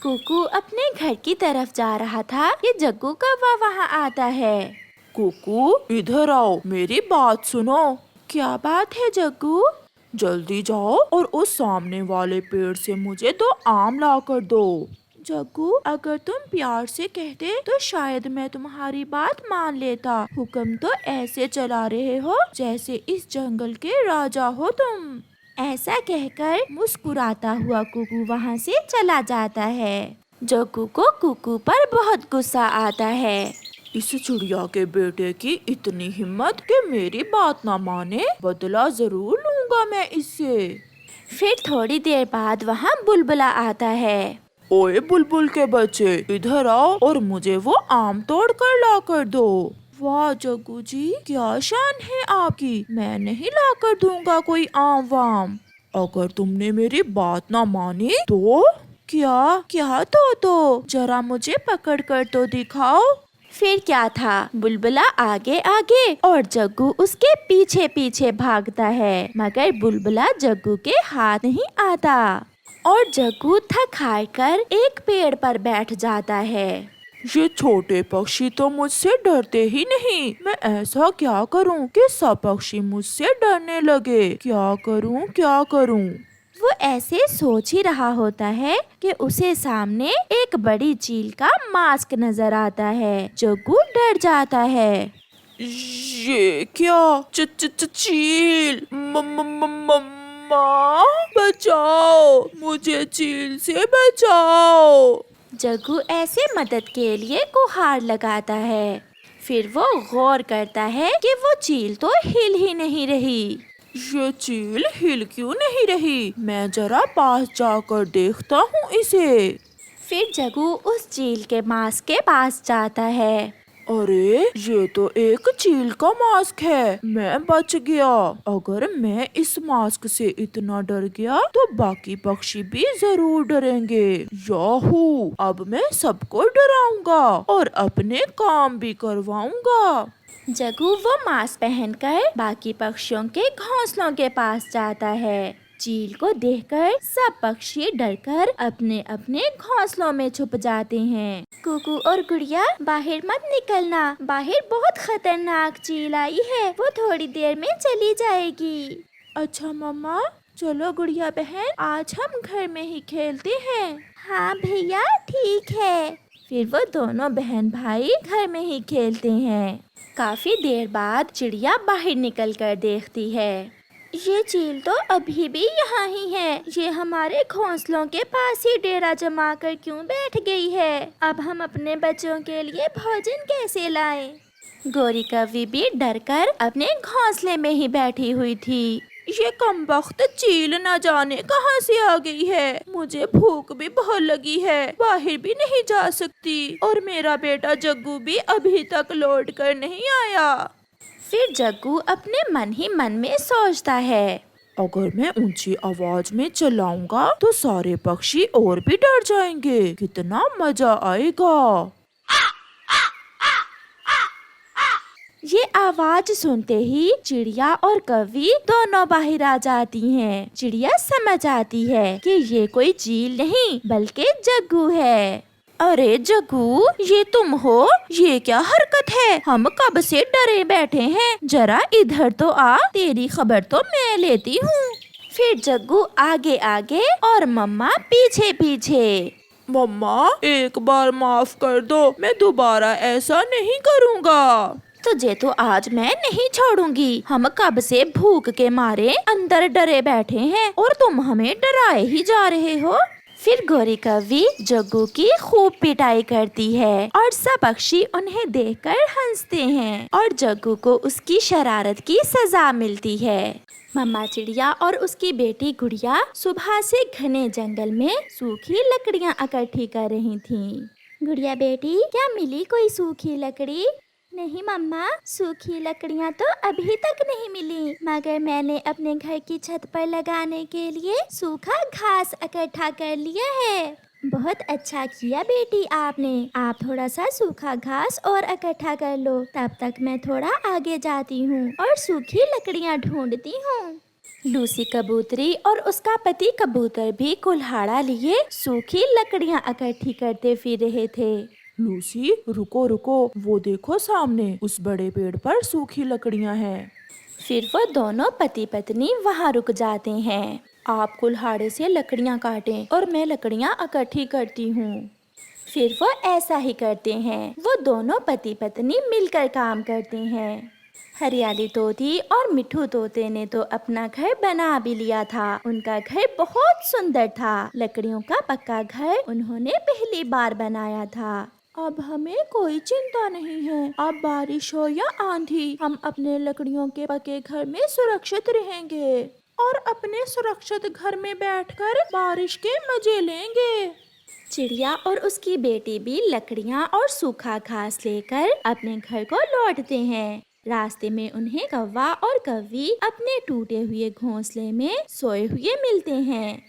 कुकू अपने घर की तरफ जा रहा था कि जग्गू कौवा वहाँ आता है। कुकू इधर आओ, मेरी बात सुनो। क्या बात है जग्गू? जल्दी जाओ और उस सामने वाले पेड़ से मुझे 2 आम ला कर दो। जग्गू, अगर तुम प्यार से कहते तो शायद मैं तुम्हारी बात मान लेता। हुक्म तो ऐसे चला रहे हो जैसे इस जंगल के राजा हो तुम। ऐसा कहकर मुस्कुराता हुआ कुकू वहाँ से चला जाता है। जग्गू को कुकू पर बहुत गुस्सा आता है। इस चिड़िया के बेटे की इतनी हिम्मत कि मेरी बात ना माने, बदला जरूर लूंगा मैं इससे। फिर थोड़ी देर बाद वहाँ बुलबुला आता है। ओए बुलबुल के बच्चे, इधर आओ और मुझे वो आम तोड़ कर ला कर दो। वाह जग्गू जी, क्या शान है आपकी। मैं नहीं ला कर दूंगा कोई आम वाम। अगर तुमने मेरी बात ना मानी तो? क्या क्या तो जरा मुझे पकड़ कर तो दिखाओ। फिर क्या था, बुलबुला आगे आगे और जग्गू उसके पीछे पीछे भागता है, मगर बुलबुला जग्गू के हाथ नहीं आता और जग्गू थक हार कर एक पेड़ पर बैठ जाता है। ये छोटे पक्षी तो मुझसे डरते ही नहीं। मैं ऐसा क्या करूं कि सब पक्षी मुझसे डरने लगे? क्या करूं? वो ऐसे सोच ही रहा होता है कि उसे सामने एक बड़ी चील का मास्क नजर आता है। जग्गू डर जाता है। ये क्या? चील! मम्मा बचाओ, मुझे चील से बचाओ। जग्गू ऐसे मदद के लिए गुहार लगाता है। फिर वो गौर करता है कि वो चील तो हिल ही नहीं रही। ये चील हिल क्यों नहीं रही? मैं जरा पास जाकर देखता हूँ इसे। फिर जग्गू उस चील के मास्क के पास जाता है। अरे ये तो एक चील का मास्क है। मैं बच गया। अगर मैं इस मास्क से इतना डर गया तो बाकी पक्षी भी जरूर डरेंगे। याहू! अब मैं सबको डराऊंगा और अपने काम भी करवाऊंगा। जग्गू वो मास्क पहनकर बाकी पक्षियों के घोंसलों के पास जाता है। चील को देखकर सब पक्षी डरकर अपने अपने घोंसलों में छुप जाते हैं। कुकू और गुड़िया, बाहर मत निकलना, बाहर बहुत खतरनाक चील आई है, वो थोड़ी देर में चली जाएगी। अच्छा मम्मा, चलो गुड़िया बहन, आज हम घर में ही खेलते हैं। हाँ भैया ठीक है। फिर वो दोनों बहन भाई घर में ही खेलते हैं। काफी देर बाद चिड़िया बाहर निकल कर देखती है, ये चील तो अभी भी यहाँ ही है। ये हमारे घोंसलों के पास ही डेरा जमा कर क्यों बैठ गई है? अब हम अपने बच्चों के लिए भोजन कैसे लाएं? गोरी कौवी भी डरकर अपने घोंसले में ही बैठी हुई थी। ये कमबख्त चील न जाने कहाँ से आ गई है। मुझे भूख भी बहुत लगी है, बाहर भी नहीं जा सकती और मेरा बेटा जग्गू भी अभी तक लौट कर नहीं आया। फिर जग्गू अपने मन ही मन में सोचता है, अगर मैं ऊंची आवाज में चिल्लाऊंगा तो सारे पक्षी और भी डर जाएंगे। कितना मजा आएगा। ये आवाज सुनते ही चिड़िया और कौवी दोनों बाहर आ जाती हैं। चिड़िया समझ आती है कि ये कोई चील नहीं बल्कि जग्गू है। अरे जग्गू, ये तुम हो? ये क्या हरकत है? हम कब से डरे बैठे हैं, जरा इधर तो आ, तेरी खबर तो मैं लेती हूँ। फिर जग्गू आगे आगे और मम्मा पीछे पीछे। मम्मा एक बार माफ कर दो, मैं दोबारा ऐसा नहीं करूँगा। तुझे तो आज मैं नहीं छोड़ूंगी। हम कब से भूख के मारे अंदर डरे बैठे हैं और तुम हमें डराए ही जा रहे हो। फिर गोरी कौवी जग्गू की खूब पिटाई करती है और सब पक्षी उन्हें देखकर हंसते हैं और जग्गू को उसकी शरारत की सजा मिलती है। मम्मा चिड़िया और उसकी बेटी गुड़िया सुबह से घने जंगल में सूखी लकड़ियाँ इकट्ठी कर रही थीं। गुड़िया बेटी, क्या मिली कोई सूखी लकड़ी? नहीं मम्मा, सूखी लकड़ियाँ तो अभी तक नहीं मिली, मगर मैंने अपने घर की छत पर लगाने के लिए सूखा घास इकट्ठा कर लिया है। बहुत अच्छा किया बेटी आपने। आप थोड़ा सा सूखा घास और इकट्ठा कर लो, तब तक मैं थोड़ा आगे जाती हूँ और सूखी लकड़ियाँ ढूंढती हूँ। लूसी कबूतरी और उसका पति कबूतर भी कुल्हाड़ा लिए सूखी लकड़ियाँ इकट्ठी करते फिर रहे थे। लूसी, रुको रुको, वो देखो सामने उस बड़े पेड़ पर सूखी लकड़ियाँ हैं। फिर वो दोनों पति पत्नी वहाँ रुक जाते हैं। आप कुल्हाड़े से लकड़ियाँ काटें और मैं लकड़ियाँ इकट्ठी करती हूँ। फिर वो ऐसा ही करते हैं। वो दोनों पति पत्नी मिलकर काम करते हैं। हरियाली तोती और मिठू तोते ने तो अपना घर बना भी लिया था। उनका घर बहुत सुंदर था। लकड़ियों का पक्का घर उन्होंने पहली बार बनाया था। अब हमें कोई चिंता नहीं है। अब बारिश हो या आंधी, हम अपने लकड़ियों के पक्के घर में सुरक्षित रहेंगे और अपने सुरक्षित घर में बैठकर बारिश के मजे लेंगे। चिड़िया और उसकी बेटी भी लकड़ियाँ और सूखा घास लेकर अपने घर को लौटते हैं। रास्ते में उन्हें कौवा और कव्वी अपने टूटे हुए घोंसले में सोए हुए मिलते हैं।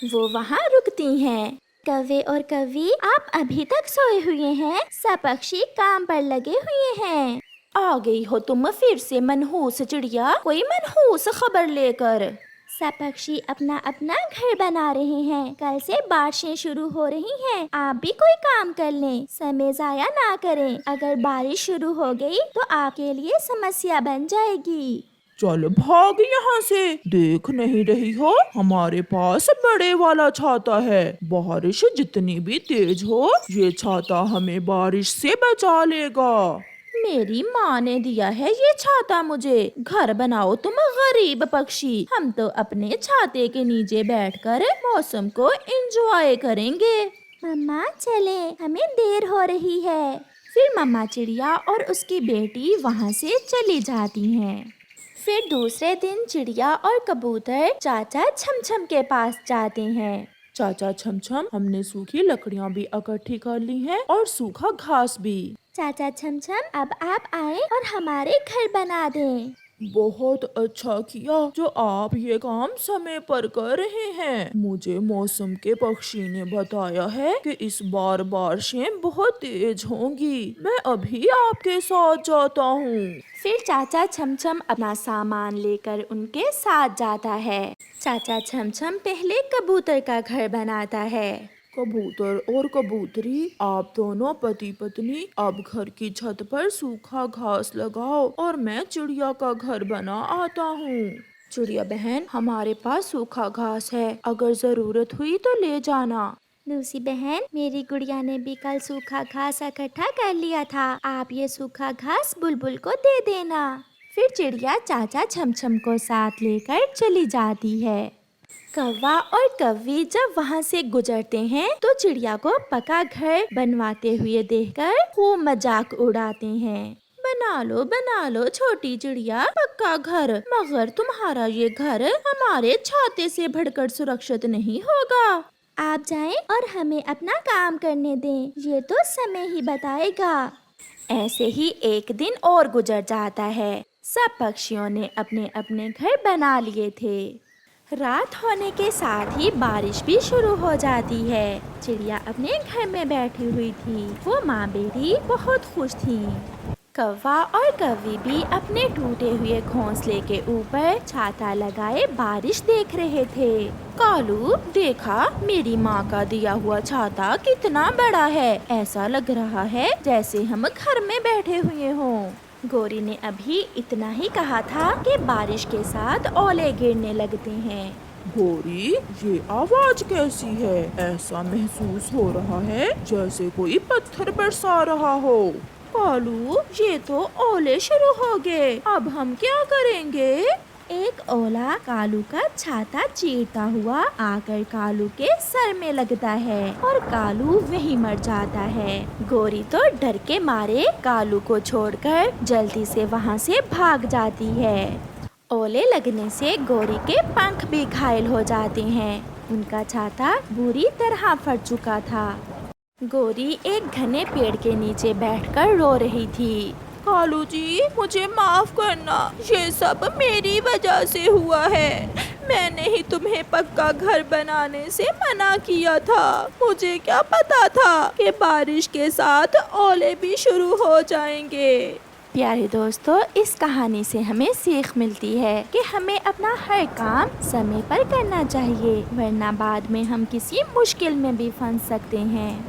वो वहाँ रुकती हैं। कौवे और कव्वी, आप अभी तक सोए हुए हैं? सब पक्षी काम पर लगे हुए हैं। आ गई हो तुम फिर से मनहूस चिड़िया, कोई मनहूस खबर लेकर। सब पक्षी अपना अपना घर बना रहे हैं। कल से बारिशें शुरू हो रही हैं। आप भी कोई काम कर लें, समय जाया ना करें। अगर बारिश शुरू हो गई तो आपके लिए समस्या बन जाएगी। चल भाग यहाँ से, देख नहीं रही हो हमारे पास बड़े वाला छाता है। बारिश जितनी भी तेज हो, ये छाता हमें बारिश से बचा लेगा। मेरी माँ ने दिया है ये छाता मुझे। घर बनाओ तुम गरीब पक्षी, हम तो अपने छाते के नीचे बैठकर मौसम को एंजॉय करेंगे। मम्मा चले, हमें देर हो रही है। फिर मम्मा चिड़िया और उसकी बेटी वहाँ से चली जाती हैं। फिर दूसरे दिन चिड़िया और कबूतर चाचा छमछम के पास जाते हैं। चाचा छमछम, हमने सूखी लकड़ियाँ भी इकट्ठी कर ली हैं और सूखा घास भी। चाचा छमछम, अब आप आए और हमारे घर बना दें। बहुत अच्छा किया जो आप ये काम समय पर कर रहे हैं। मुझे मौसम के पक्षी ने बताया है कि इस बार बारिशें बहुत तेज होंगी। मैं अभी आपके साथ जाता हूँ। फिर चाचा छमछम अपना सामान लेकर उनके साथ जाता है। चाचा छमछम पहले कबूतर का घर बनाता है। कबूतर और कबूतरी, आप दोनों पति पत्नी अब घर की छत पर सूखा घास लगाओ और मैं चिड़िया का घर बना आता हूँ। चिड़िया बहन, हमारे पास सूखा घास है, अगर जरूरत हुई तो ले जाना। लूसी बहन, मेरी गुड़िया ने भी कल सूखा घास इकट्ठा कर लिया था। आप ये सूखा घास बुलबुल को दे देना। फिर चिड़िया चाचा छमछम को साथ लेकर चली जाती है। कौवा और कव्वी जब वहाँ से गुजरते हैं तो चिड़िया को पक्का घर बनवाते हुए देखकर खूब मजाक उड़ाते हैं। बना लो छोटी चिड़िया पक्का घर, मगर तुम्हारा ये घर हमारे छाते से बढ़कर सुरक्षित नहीं होगा। आप जाएं और हमें अपना काम करने दें, ये तो समय ही बताएगा। ऐसे ही एक दिन और गुजर जाता है। सब पक्षियों ने अपने अपने घर बना लिए थे। रात होने के साथ ही बारिश भी शुरू हो जाती है। चिड़िया अपने घर में बैठी हुई थी। वो माँ बेटी बहुत खुश थी। कौवा और कव्वी भी अपने टूटे हुए घोंसले के ऊपर छाता लगाए बारिश देख रहे थे। कालू, देखा मेरी माँ का दिया हुआ छाता कितना बड़ा है। ऐसा लग रहा है जैसे हम घर में बैठे हुए हों। गोरी ने अभी इतना ही कहा था कि बारिश के साथ ओले गिरने लगते हैं। गोरी, ये आवाज कैसी है? ऐसा महसूस हो रहा है जैसे कोई पत्थर बरसा रहा हो। कालू, ये तो ओले शुरू हो गए, अब हम क्या करेंगे? एक ओला कालू का छाता चीरता हुआ आकर कालू के सर में लगता है और कालू वहीं मर जाता है। गोरी तो डर के मारे कालू को छोड़कर जल्दी से वहाँ से भाग जाती है। ओले लगने से गोरी के पंख भी घायल हो जाते हैं। उनका छाता बुरी तरह फट चुका था। गोरी एक घने पेड़ के नीचे बैठकर रो रही थी। कालू जी, मुझे माफ करना, ये सब मेरी वजह से हुआ है। मैंने ही तुम्हें पक्का घर बनाने से मना किया था। मुझे क्या पता था कि बारिश के साथ ओले भी शुरू हो जाएंगे। प्यारे दोस्तों, इस कहानी से हमें सीख मिलती है कि हमें अपना हर काम समय पर करना चाहिए, वरना बाद में हम किसी मुश्किल में भी फंस सकते हैं।